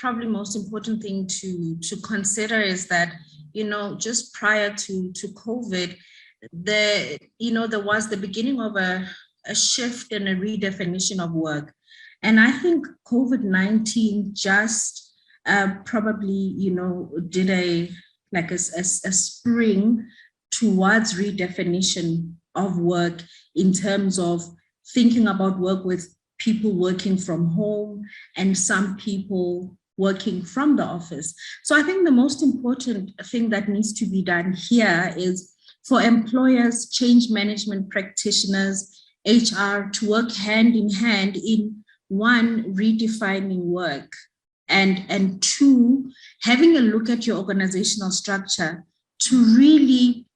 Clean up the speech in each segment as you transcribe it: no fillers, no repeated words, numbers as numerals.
probably most important thing to consider is that, just prior to COVID, there was the beginning of a shift and a redefinition of work. And I think COVID-19 just probably, did a spring towards redefinition of work in terms of thinking about work with people working from home and some people working from the office. So I think the most important thing that needs to be done here is for employers, change management practitioners, HR to work hand in hand in one, redefining work, and two, having a look at your organizational structure to really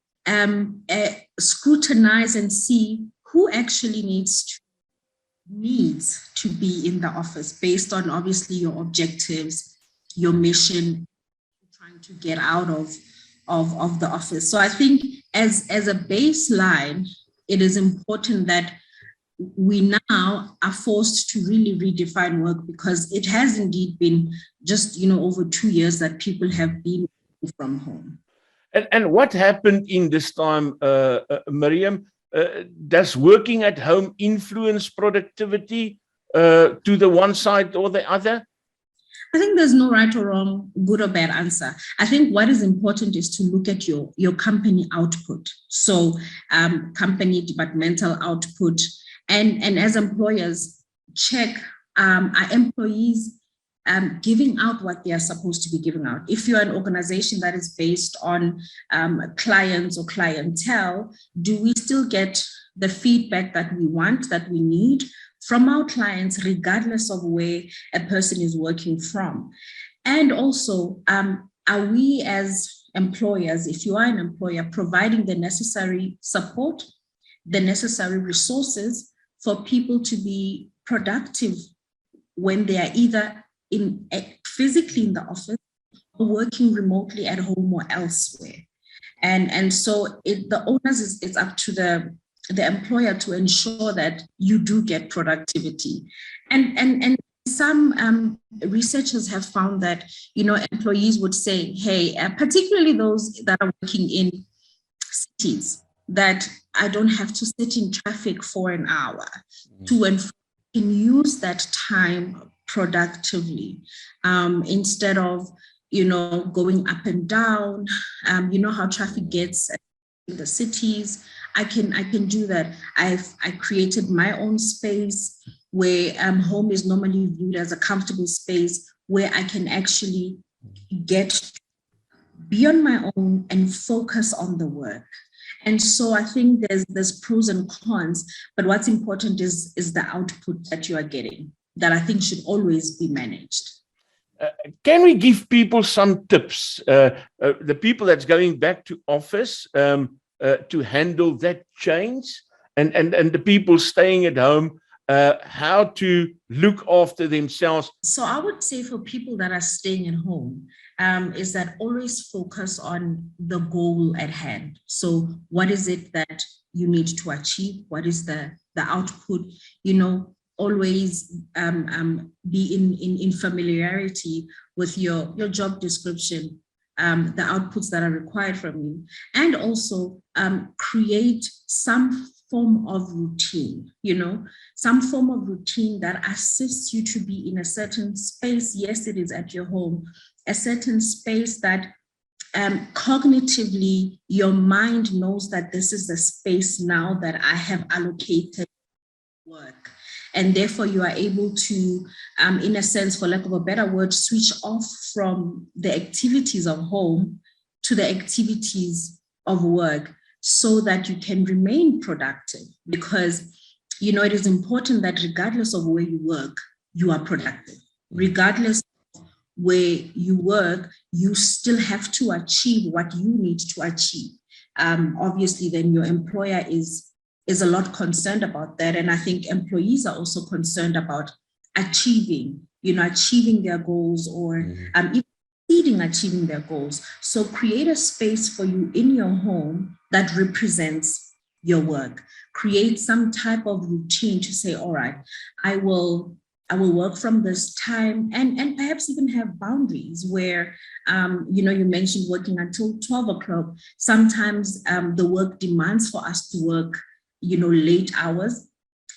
scrutinize and see who actually needs to be in the office based on obviously your objectives, your mission, trying to get out of the office. So I think as a baseline, it is important that we now are forced to really redefine work, because it has indeed been just, over 2 years that people have been from home. And what happened in this time, Miriam? Does working at home influence productivity to the one side or the other? I think there's no right or wrong, good or bad answer. I think what is important is to look at your company output. So company departmental output, and as employers, check are employees giving out what they are supposed to be giving out. If you're an organization that is based on clients or clientele, do we still get the feedback that we want, that we need from our clients, regardless of where a person is working from? And also, are we as employers, if you are an employer, providing the necessary support, the necessary resources for people to be productive when they are either physically in the office or working remotely at home or elsewhere? And so the onus it's up to the employer to ensure that you do get productivity. And some researchers have found that, employees would say, hey, particularly those that are working in cities, that I don't have to sit in traffic for an hour to and from, and use that time productively, instead of, going up and down. How traffic gets in the cities. I can do that. I created my own space where home is normally viewed as a comfortable space where I can actually be on my own and focus on the work. And so I think there's pros and cons, but what's important is the output that you are getting, that I think should always be managed. Can we give people some tips? The people that's going back to office to handle that change, and the people staying at home, how to look after themselves? So I would say for people that are staying at home, is that always focus on the goal at hand. So what is it that you need to achieve? What is the output? Always be in familiarity with your job description, the outputs that are required from you, and also create some form of routine, some form of routine that assists you to be in a certain space. Yes, it is at your home, a certain space that cognitively your mind knows that this is the space now that I have allocated work. And therefore you are able to, in a sense, for lack of a better word, switch off from the activities of home to the activities of work so that you can remain productive. Because, it is important that regardless of where you work, you are productive. Regardless of where you work, you still have to achieve what you need to achieve. Obviously, then your employer is a lot concerned about that. And I think employees are also concerned about achieving their goals, or even exceeding achieving their goals. So create a space for you in your home that represents your work. Create some type of routine to say, all right, I will I will work from this time, and perhaps even have boundaries where, you mentioned working until 12 o'clock. Sometimes the work demands for us to work, late hours,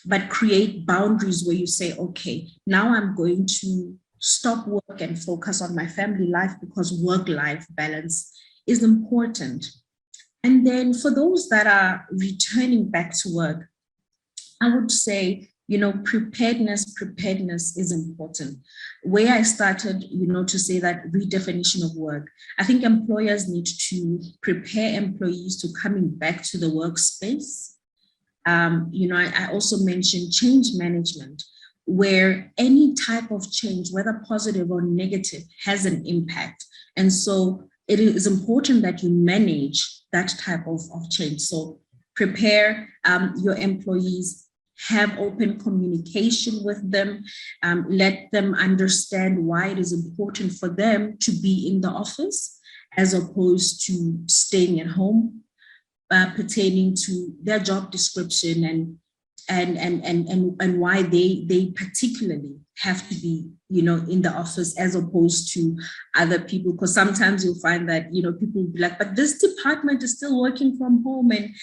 but create boundaries where you say, okay, now I'm going to stop work and focus on my family life because work-life balance is important. And then for those that are returning back to work, I would say, preparedness is important. Where I started, to say that redefinition of work, I think employers need to prepare employees to coming back to the workspace. I also mentioned change management, where any type of change, whether positive or negative, has an impact. And so it is important that you manage that type of change. So prepare your employees, have open communication with them, let them understand why it is important for them to be in the office as opposed to staying at home, pertaining to their job description and why they particularly have to be, in the office as opposed to other people. Because sometimes you'll find that, people will be like, but this department is still working from home and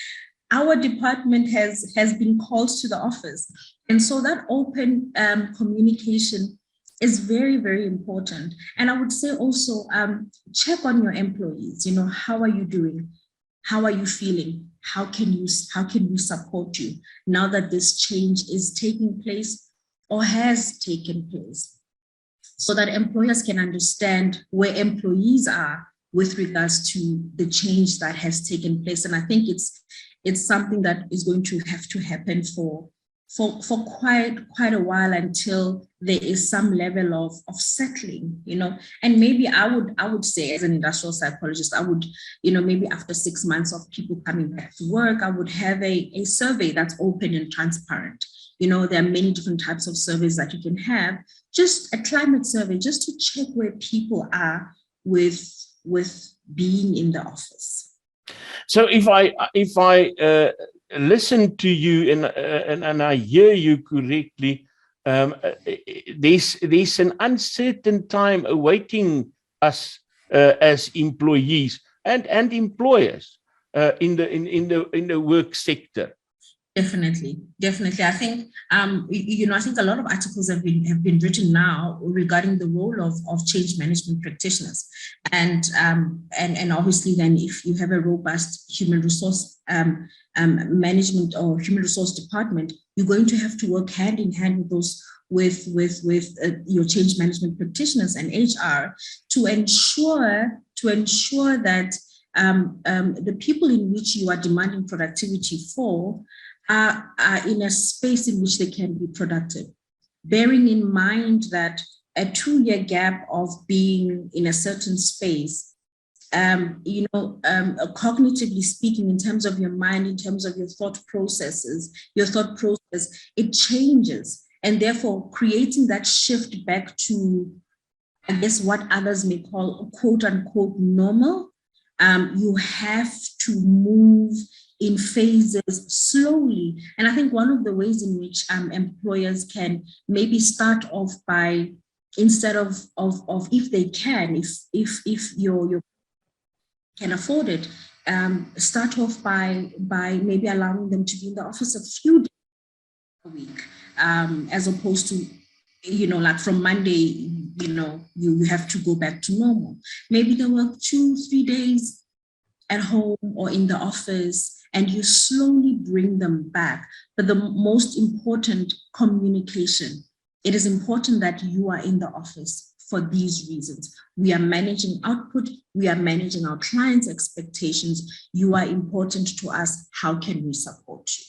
our department has been called to the office. And so that open communication is very, very important. And I would say also, check on your employees. How are you doing? How are you feeling? How can we support you now that this change is taking place or has taken place, so that employers can understand where employees are with regards to the change that has taken place. And I think it's something that is going to have to happen for quite a while until there is some level of settling, and maybe I would say, as an industrial psychologist, I would, maybe after 6 months of people coming back to work, I would have a survey that's open and transparent. There are many different types of surveys that you can have, just a climate survey, just to check where people are with being in the office. So if I listen to you and I hear you correctly, there's an uncertain time awaiting us as employees and employers in the work sector. Definitely. I think I think a lot of articles have been written now regarding the role of change management practitioners, and obviously then if you have a robust human resource management or human resource department, you're going to have to work hand in hand with those with your change management practitioners and HR to ensure that the people in which you are demanding productivity for are in a space in which they can be productive, bearing in mind that a 2-year gap of being in a certain space, cognitively speaking, in terms of your mind, in terms of your thought process, it changes. And therefore, creating that shift back to, I guess, what others may call quote unquote normal, you have to move in phases slowly. And I think one of the ways in which employers can maybe start off by, instead of if they can, if you can afford it, start off by maybe allowing them to be in the office a few days a week, as opposed to, like from Monday, you have to go back to normal. Maybe they work 2-3 days at home or in the office, and you slowly bring them back. But the most important, communication. It is important that you are in the office for these reasons. We are managing output. We are managing our clients' expectations. You are important to us. How can we support you?